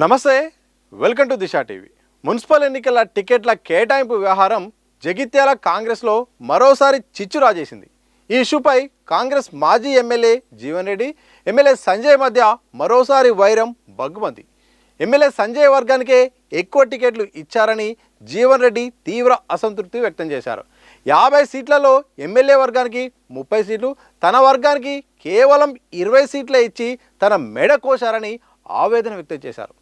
నమస్తే, welcome to Disha TV. Municipal ఎన్నికల టికెట్ల కేటాయింపు వ్యవహారం జగిత్యాల కాంగ్రెస్లో మరోసారి చిచ్చు రాజేసింది. ఈ ఇష్యూపై కాంగ్రెస్ మాజీ ఎమ్మెల్యే జీవన్ రెడ్డి, ఎమ్మెల్యే సంజయ్ మధ్య మరోసారి వైరం బగ్గుమంది. ఎమ్మెల్యే సంజయ్ వర్గానికే ఎక్కువ టికెట్లు ఇచ్చారని జీవన్ రెడ్డి తీవ్ర అసంతృప్తి వ్యక్తం చేశారు. 50 సీట్లలో ఎమ్మెల్యే వర్గానికి 30 సీట్లు, తన వర్గానికి కేవలం 20 సీట్లే ఇచ్చి తన మెడ కోశారని ఆవేదన వ్యక్తం చేశారు.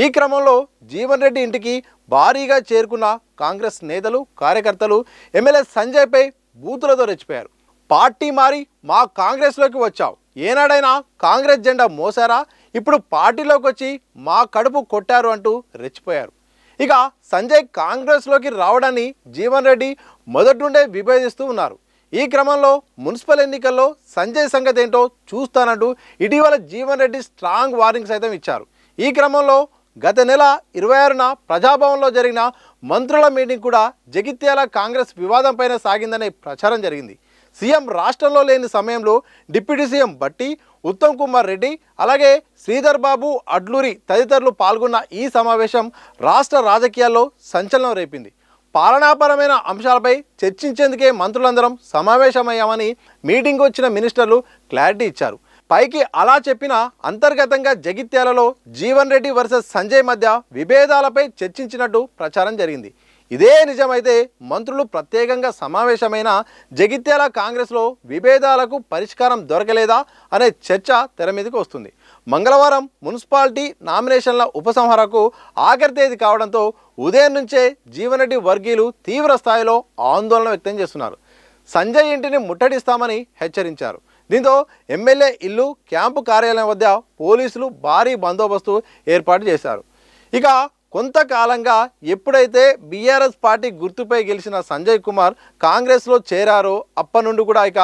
ఈ క్రమంలో జీవన్ రెడ్డి ఇంటికి భారీగా చేరుకున్న కాంగ్రెస్ నేతలు, కార్యకర్తలు ఎమ్మెల్యే సంజయ్పై బూతులతో రెచ్చిపోయారు. పార్టీ మారి మా కాంగ్రెస్లోకి వచ్చావు, ఏనాడైనా కాంగ్రెస్ జెండా మోసారా, ఇప్పుడు పార్టీలోకి వచ్చి మా కడుపు కొట్టారు అంటూ రెచ్చిపోయారు. ఇక సంజయ్ కాంగ్రెస్లోకి రావడాన్ని జీవన్ రెడ్డి మొదటి నుండే విభేదిస్తూ ఉన్నారు. ఈ క్రమంలో మున్సిపల్ ఎన్నికల్లో సంజయ్ సంగతి ఏంటో చూస్తానంటూ ఇటీవల జీవన్ రెడ్డి స్ట్రాంగ్ వార్నింగ్ సైతం ఇచ్చారు. ఈ క్రమంలో గత నెల 26న ప్రజాభవన్లో జరిగిన మంత్రుల మీటింగ్ కూడా జగిత్యాల కాంగ్రెస్ వివాదంపైన సాగిందనే ప్రచారం జరిగింది. సీఎం రాష్ట్రంలో లేని సమయంలో డిప్యూటీ సీఎం బట్టి, ఉత్తమ్ కుమార్ రెడ్డి, అలాగే శ్రీధర్ బాబు, అడ్లూరి తదితరులు పాల్గొన్న ఈ సమావేశం రాష్ట్ర రాజకీయాల్లో సంచలనం రేపింది. పాలనాపరమైన అంశాలపై చర్చించేందుకే మంత్రులందరం సమావేశమయ్యామని మీటింగ్ వచ్చిన మినిస్టర్లు క్లారిటీ ఇచ్చారు. పైకి అలా చెప్పినా అంతర్గతంగా జగిత్యాలలో జీవన్ రెడ్డి వర్సెస్ సంజయ్ మధ్య విభేదాలపై చర్చించినట్టు ప్రచారం జరిగింది. ఇదే నిజమైతే మంత్రులు ప్రత్యేకంగా సమావేశమైన జగిత్యాల కాంగ్రెస్లో విభేదాలకు పరిష్కారం దొరకలేదా అనే చర్చ తెర మీదకి వస్తుంది. మంగళవారం మున్సిపాలిటీ నామినేషన్ల ఉపసంహరణకు ఆఖరి తేదీ కావడంతో ఉదయం నుంచే జీవన్ రెడ్డి వర్గీయులు తీవ్ర స్థాయిలో ఆందోళన వ్యక్తం చేస్తున్నారు. సంజయ్ ఇంటిని ముట్టడిస్తామని హెచ్చరించారు. దీంతో ఎమ్మెల్యే ఇల్లు, క్యాంపు కార్యాలయం వద్ద పోలీసులు భారీ బందోబస్తు ఏర్పాటు చేశారు. ఇక కొంతకాలంగా ఎప్పుడైతే బీఆర్ఎస్ పార్టీ గుర్తుపై గెలిచిన సంజయ్ కుమార్ కాంగ్రెస్లో చేరారో అప్పటి నుండి కూడా ఇక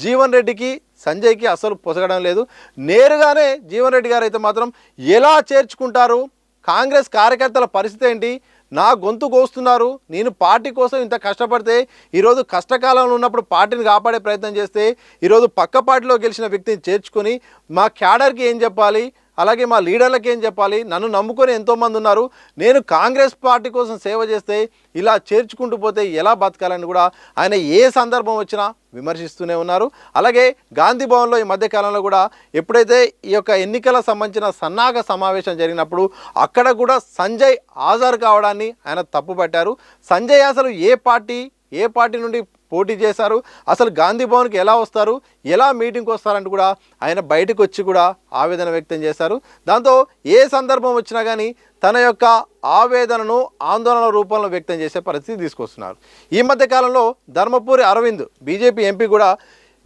జీవన్ రెడ్డికి, సంజయ్కి అసలు పొసగడం లేదు. నేరుగానే జీవన్ రెడ్డి గారు అయితే మాత్రం ఎలా చేర్చుకుంటారు, కాంగ్రెస్ కార్యకర్తల పరిస్థితి ఏంటి, నా గొంతు కోస్తున్నారు, నేను పార్టీ కోసం ఇంత కష్టపడితే ఈరోజు కష్టకాలంలో ఉన్నప్పుడు పార్టీని కాపాడే ప్రయత్నం చేస్తే ఈరోజు పక్క పార్టీలో గెలిచిన వ్యక్తిని చేర్చుకొని మా క్యాడర్కి ఏం చెప్పాలి, అలాగే మా లీడర్లకి ఏం చెప్పాలి, నన్ను నమ్ముకొని ఎంతోమంది ఉన్నారు, నేను కాంగ్రెస్ పార్టీ కోసం సేవ చేస్తే ఇలా చేర్చుకుంటూ పోతే ఎలా బతకాలని కూడా ఆయన ఏ సందర్భం వచ్చినా విమర్శిస్తూనే ఉన్నారు. అలాగే గాంధీ భవన్లో ఈ మధ్యకాలంలో కూడా ఎప్పుడైతే ఈ యొక్క ఎన్నికల సంబంధించిన సన్నాహక సమావేశం జరిగినప్పుడు అక్కడ కూడా సంజయ్ హాజరు కావడాన్ని ఆయన తప్పుపట్టారు. సంజయ్ అసలు ఏ పార్టీ నుండి పోటీ చేశారు, అసలు గాంధీ భవన్కి ఎలా వస్తారు, ఎలా మీటింగ్కి వస్తారంటూ కూడా ఆయన బయటకు వచ్చి కూడా ఆవేదన వ్యక్తం చేశారు. దాంతో ఏ సందర్భం వచ్చినా కానీ తన యొక్క ఆవేదనను ఆందోళన రూపంలో వ్యక్తం చేసే పరిస్థితి తీసుకొస్తున్నారు. ఈ మధ్య కాలంలో ధర్మపురి అరవింద్ బీజేపీ ఎంపీ కూడా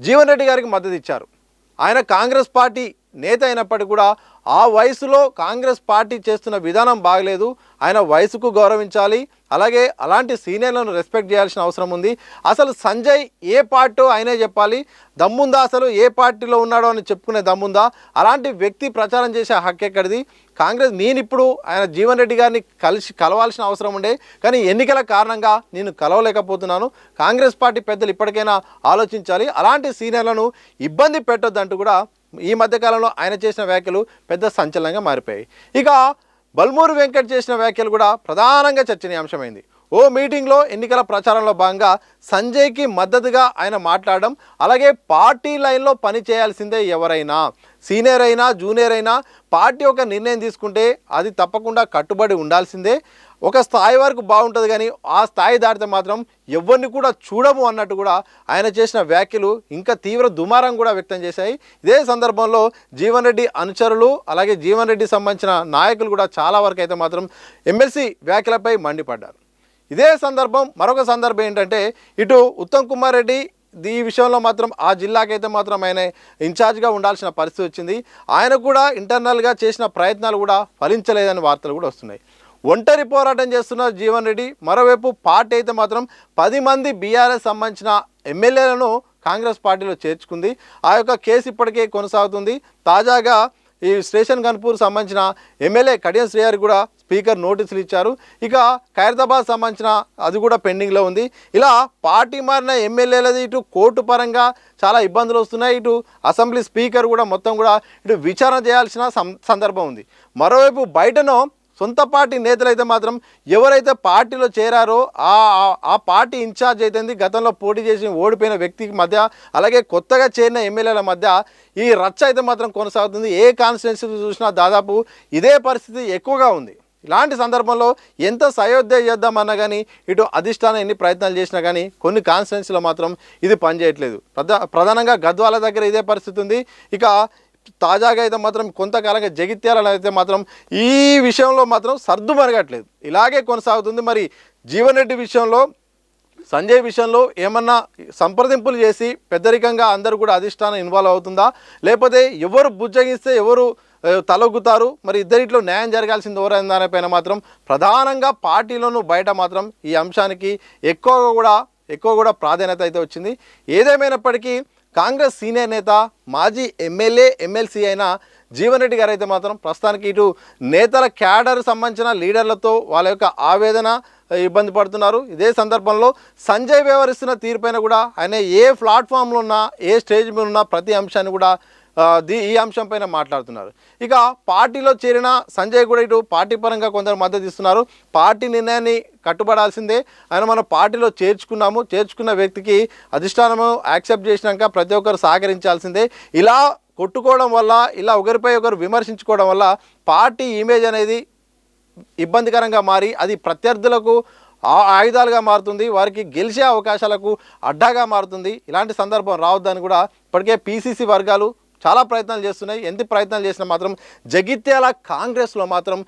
జీవన్ రెడ్డి గారికి మద్దతు ఇచ్చారు. ఆయన కాంగ్రెస్ పార్టీ నేత అయినప్పటికీ కూడా ఆ వయసులో కాంగ్రెస్ పార్టీ చేస్తున్న విధానం బాగలేదు, ఆయన వయసుకు గౌరవించాలి, అలాగే అలాంటి సీనియర్లను రెస్పెక్ట్ చేయాల్సిన అవసరం ఉంది, అసలు సంజయ్ ఏ పార్టీ ఆయనే చెప్పాలి, దమ్ముందా, అసలు ఏ పార్టీలో ఉన్నాడో అని చెప్పుకునే దమ్ముందా, అలాంటి వ్యక్తి ప్రచారం చేసే హక్కు ఎక్కడిది, కాంగ్రెస్ నేను ఇప్పుడు ఆయన జీవన్ రెడ్డి గారిని కలవాల్సిన అవసరం ఉండే, కానీ ఎన్నికల కారణంగా నేను కలవలేకపోతున్నాను, కాంగ్రెస్ పార్టీ పెద్దలు ఇప్పటికైనా ఆలోచించాలి, అలాంటి సీనియర్లను ఇబ్బంది పెట్టొద్దంటూ కూడా ఈ మధ్యకాలంలో ఆయన చేసిన వ్యాఖ్యలు పెద్ద సంచలనంగా మారిపోయాయి. ఇక బల్మూరు వెంకట్ చేసిన వ్యాఖ్యలు కూడా ప్రధానంగా చర్చనీయాంశమైంది. ఓ మీటింగ్లో ఎన్నికల ప్రచారంలో భాగంగా సంజయ్కి మద్దతుగా ఆయన మాట్లాడడం, అలాగే పార్టీ లైన్లో పని చేయాల్సిందే, ఎవరైనా సీనియర్ అయినా జూనియర్ అయినా పార్టీ ఒక నిర్ణయం తీసుకుంటే అది తప్పకుండా కట్టుబడి ఉండాల్సిందే, ఒక స్థాయి వరకు బాగుంటుంది కానీ ఆ స్థాయి దాటితే మాత్రం ఎవరిని కూడా చూడము అన్నట్టు కూడా ఆయన చేసిన వ్యాఖ్యలు ఇంకా తీవ్ర దుమారం కూడా వ్యక్తం చేశాయి. ఇదే సందర్భంలో జీవన్ రెడ్డి అనుచరులు, అలాగే జీవన్ రెడ్డి సంబంధించిన నాయకులు కూడా చాలా వరకు అయితే మాత్రం ఎమ్మెల్సీ వ్యాఖ్యలపై మండిపడ్డారు. ఇదే సందర్భం మరొక సందర్భం ఏంటంటే ఇటు ఉత్తమ్ కుమార్ రెడ్డి ఈ విషయంలో మాత్రం ఆ జిల్లాకైతే మాత్రం ఆయన ఇన్ఛార్జ్గా ఉండాల్సిన పరిస్థితి వచ్చింది. ఆయన కూడా ఇంటర్నల్గా చేసిన ప్రయత్నాలు కూడా ఫలించలేదని వార్తలు కూడా వస్తున్నాయి. ఒంటరి పోరాటం చేస్తున్న జీవన్ రెడ్డి మరోవైపు పార్టీ అయితే మాత్రం 10 మంది బీఆర్ఎస్ సంబంధించిన ఎమ్మెల్యేలను కాంగ్రెస్ పార్టీలో చేర్చుకుంది. ఆ యొక్క కేసు ఇప్పటికే కొనసాగుతుంది. తాజాగా ఈ స్టేషన్ గన్పూర్ సంబంధించిన ఎమ్మెల్యే కడియం శ్రీహరి కూడా స్పీకర్ నోటీసులు ఇచ్చారు. ఇక ఖైరతాబాద్ సంబంధించిన అది కూడా పెండింగ్లో ఉంది. ఇలా పార్టీ మారిన ఎమ్మెల్యేలది ఇటు కోర్టు పరంగా చాలా ఇబ్బందులు వస్తున్నాయి, ఇటు అసెంబ్లీ స్పీకర్ కూడా మొత్తం కూడా ఇటు విచారణ చేయాల్సిన సందర్భం ఉంది. మరోవైపు బయటనో సొంత పార్టీ నేతలు అయితే మాత్రం ఎవరైతే పార్టీలో చేరారో ఆ పార్టీ ఇన్ఛార్జ్ అయితే గతంలో పోటీ చేసి ఓడిపోయిన వ్యక్తికి మధ్య అలాగే కొత్తగా చేరిన ఎమ్మెల్యేల మధ్య ఈ రచ్చ అయితే మాత్రం కొనసాగుతుంది. ఏ కాన్స్టిట్యున్సీ చూసినా దాదాపు ఇదే పరిస్థితి ఎక్కువగా ఉంది. ఇలాంటి సందర్భంలో ఎంత సయోధ్య చేద్దామన్నా కానీ ఇటు అధిష్టానం ఎన్ని ప్రయత్నాలు చేసినా కానీ కొన్ని కాన్స్టిట్యున్సీలో మాత్రం ఇది పనిచేయట్లేదు. ప్రధానంగా గద్వాల దగ్గర ఇదే పరిస్థితి ఉంది. ఇక తాజాగా అయితే మాత్రం కొంతకాలంగా జగిత్యాలలో అయితే మాత్రం ఈ విషయంలో మాత్రం సర్దుమరగట్లేదు, ఇలాగే కొనసాగుతుంది. మరి జీవన్ రెడ్డి విషయంలో సంజయ్ విషయంలో ఏమన్నా సంప్రదింపులు చేసి పెద్దరికంగా అందరూ కూడా అధిష్టానం ఇన్వాల్వ్ అవుతుందా, లేకపోతే ఎవరు బుజ్జగిస్తే ఎవరు తలొగ్గుతారు, మరి ఇద్దరిట్లో న్యాయం జరగాల్సింది ఎవరైన దానిపైన మాత్రం ప్రధానంగా పార్టీలోనూ బయట మాత్రం ఈ అంశానికి ఎక్కువ కూడా ప్రాధాన్యత అయితే వచ్చింది. ఏదేమైనప్పటికీ కాంగ్రెస్ సీనియర్ నేత మాజీ ఎమ్మెల్యే ఎమ్మెల్సీ అయిన జీవన్ రెడ్డి గారు అయితే మాత్రం ప్రస్తుతానికి ఇటు నేతల క్యాడర్ సంబంధించిన లీడర్లతో వాళ్ళ యొక్క ఆవేదన ఇబ్బంది పడుతున్నారు. ఇదే సందర్భంలో సంజయ్ వ్యవహరిస్తున్న తీరుపైన కూడా ఆయన ఏ ప్లాట్ఫామ్లో ఉన్నా ఏ స్టేజ్ మీద ఉన్నా ప్రతి అంశాన్ని కూడా ఈ అంశం పైన మాట్లాడుతున్నారు. ఇక పార్టీలో చేరిన సంజయ్ కూడా ఇటు పార్టీ పరంగా కొందరు మద్దతు ఇస్తున్నారు. పార్టీ నిర్ణయాన్ని కట్టుబడాల్సిందే, ఆయన మన పార్టీలో చేర్చుకున్న వ్యక్తికి అధిష్టానము యాక్సెప్ట్ చేసినాక ప్రతి ఒక్కరు సహకరించాల్సిందే. ఇలా కొట్టుకోవడం వల్ల, ఇలా ఒకరిపై ఒకరు విమర్శించుకోవడం వల్ల పార్టీ ఇమేజ్ అనేది ఇబ్బందికరంగా మారి అది ప్రత్యర్థులకు ఆయుధాలుగా మారుతుంది, వారికి గెలిచే అవకాశాలకు అడ్డాగా మారుతుంది. ఇలాంటి సందర్భం రావద్దని కూడా ఇప్పటికే పీసీసీ వర్గాలు చాలా ప్రయత్నాలు చేస్తున్నాయి. ఎంత ప్రయత్నాలు చేసినా మాత్రం జగిత్యాల కాంగ్రెస్లో మాత్రం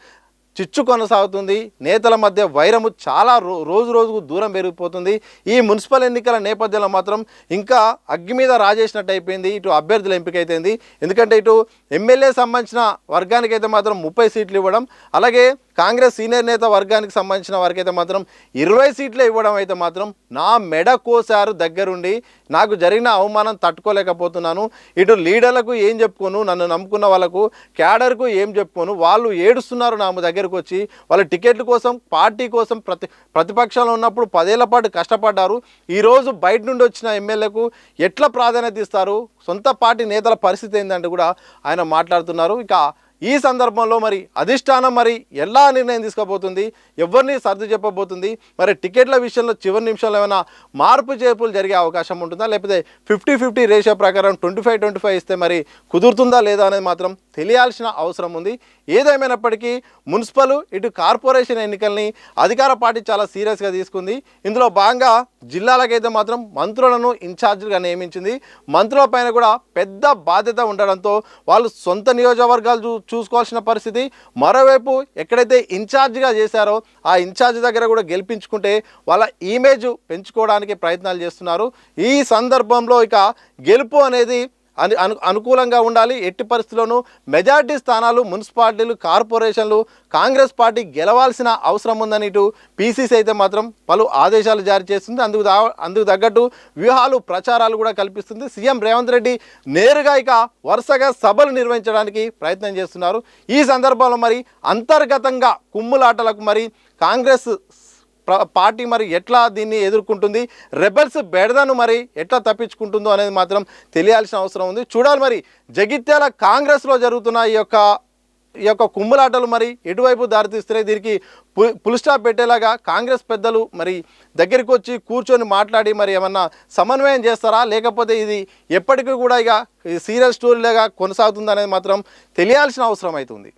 చిచ్చు కొనసాగుతుంది. నేతల మధ్య వైరము చాలా రోజు రోజుకు దూరం పెరిగిపోతుంది. ఈ మున్సిపల్ ఎన్నికల నేపథ్యంలో మాత్రం ఇంకా అగ్గి మీద రాజేసినట్టు అయిపోయింది ఇటు అభ్యర్థుల ఎంపిక అయిపోయింది. ఎందుకంటే ఇటు ఎమ్మెల్యే సంబంధించిన వర్గానికి అయితే మాత్రం 30 సీట్లు ఇవ్వడం, అలాగే కాంగ్రెస్ సీనియర్ నేత వర్గానికి సంబంధించిన వారికి అయితే మాత్రం 20 సీట్లు ఇవ్వడం అయితే మాత్రం నా మెడ కోసారు దగ్గరుండి. నాకు జరిగిన అవమానం తట్టుకోలేకపోతున్నాను. ఇటు లీడర్లకు ఏం చెప్పుకోను, నన్ను నమ్ముకున్న వాళ్ళకు క్యాడర్కు ఏం చెప్పుకోను, వాళ్ళు ఏడుస్తున్నారు నా దగ్గరకు వచ్చి. వాళ్ళ టికెట్ల కోసం పార్టీ కోసం ప్రతిపక్షంలో ఉన్నప్పుడు 10 ఏళ్ల పాటు కష్టపడ్డారు. ఈరోజు బయట నుండి వచ్చిన ఎమ్మెల్యేకు ఎట్లా ప్రాధాన్యత ఇస్తారు, సొంత పార్టీ నేతల పరిస్థితి ఏంటంటే కూడా ఆయన మాట్లాడుతున్నారు. ఇక ఈ సందర్భంలో మరి అధిష్టానం మరి ఎలా నిర్ణయం తీసుకోబోతుంది, ఎవరిని సర్దు చెప్పబోతుంది, మరి టికెట్ల విషయంలో చివరి నిమిషంలో ఏమైనా మార్పు చేర్పులు జరిగే అవకాశం ఉంటుందా, లేకపోతే 50-50 రేషియో ప్రకారం 25-25 ఇస్తే మరి కుదురుతుందా లేదా అనేది మాత్రం తెలియాల్సిన అవసరం ఉంది. ఏదేమైనప్పటికీ మున్సిపల్ ఇటు కార్పొరేషన్ ఎన్నికల్ని అధికార పార్టీ చాలా సీరియస్గా తీసుకుంది. ఇందులో భాగంగా జిల్లాలకైతే మాత్రం మంత్రులను ఇన్ఛార్జ్గా నియమించింది. మంత్రుల పైన కూడా పెద్ద బాధ్యత ఉండడంతో వాళ్ళు సొంత నియోజకవర్గాలు చూసుకోవాల్సిన పరిస్థితి. మరోవైపు ఎక్కడైతే ఇన్ఛార్జిగా చేశారో ఆ ఇన్ఛార్జ్ దగ్గర కూడా గెలిపించుకుంటే వాళ్ళ ఇమేజ్ పెంచుకోవడానికి ప్రయత్నాలు చేస్తున్నారు. ఈ సందర్భంలో ఇక గెలుపు అనేది అనుకూలంగా ఉండాలి. ఎట్టి పరిస్థితుల్లోనూ మెజార్టీ స్థానాలు మున్సిపాలిటీలు కార్పొరేషన్లు కాంగ్రెస్ పార్టీ గెలవాల్సిన అవసరం ఉందని ఇటు పీసీసీ అయితే మాత్రం పలు ఆదేశాలు జారీ చేస్తుంది. అందుకు తగ్గట్టు వ్యూహాలు ప్రచారాలు కూడా కల్పిస్తుంది. సీఎం రేవంత్ రెడ్డి నేరుగా ఇక వరుసగా సభలు నిర్వహించడానికి ప్రయత్నం చేస్తున్నారు. ఈ సందర్భంలో మరి అంతర్గతంగా కుమ్ములాటలకు మరి కాంగ్రెస్ పార్టీ మరి ఎట్లా దీన్ని ఎదుర్కొంటుంది, రెబల్స్ బెడదను మరి ఎట్లా తప్పించుకుంటుందో అనేది మాత్రం తెలియాల్సిన అవసరం ఉంది. చూడాలి మరి జగిత్యాల కాంగ్రెస్లో జరుగుతున్న ఈ యొక్క కుమ్ములాటలు మరి ఎటువైపు దారితీస్తున్నాయి. దీనికి ఫుల్ స్టాప్ పెట్టేలాగా కాంగ్రెస్ పెద్దలు మరి దగ్గరికి వచ్చి కూర్చొని మాట్లాడి మరి ఏమన్నా సమన్వయం చేస్తారా, లేకపోతే ఇది ఎప్పటికీ కూడా ఇక సీరియల్ స్టోరీలాగా కొనసాగుతుంది అనేది మాత్రం తెలియాల్సిన అవసరం అవుతుంది.